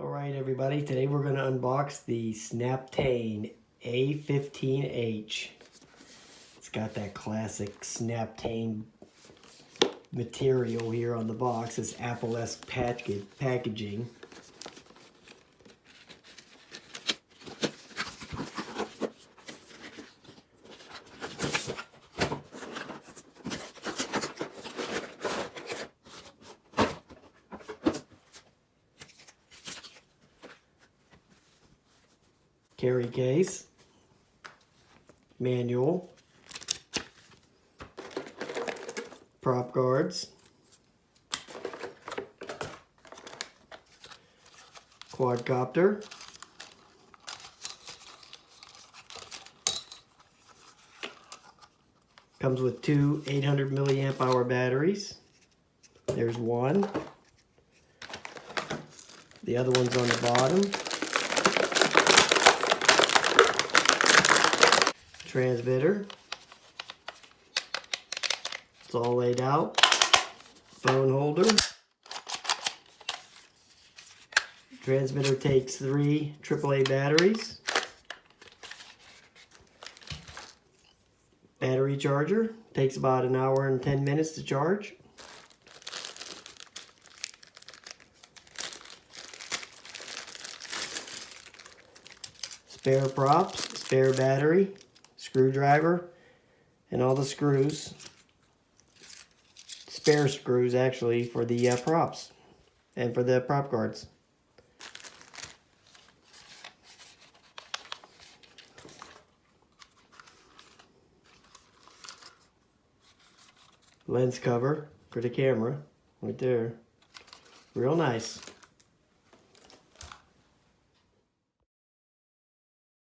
Alright everybody, today we're going to unbox the Snaptain A15H. It's got that classic Snaptain material here on the box. It's Apple-esque packaging. Carry case, manual, prop guards, quadcopter, comes with two 800 milliamp hour batteries. There's one. The other one's on the bottom. Transmitter. It's all laid out. Phone holder. Transmitter takes 3 AAA batteries. Battery charger. Takes about an hour and 10 minutes to charge. Spare props, spare battery, screwdriver, and all the screws. Spare screws actually for the props and for the prop guards. Lens cover for the camera right there. Real nice.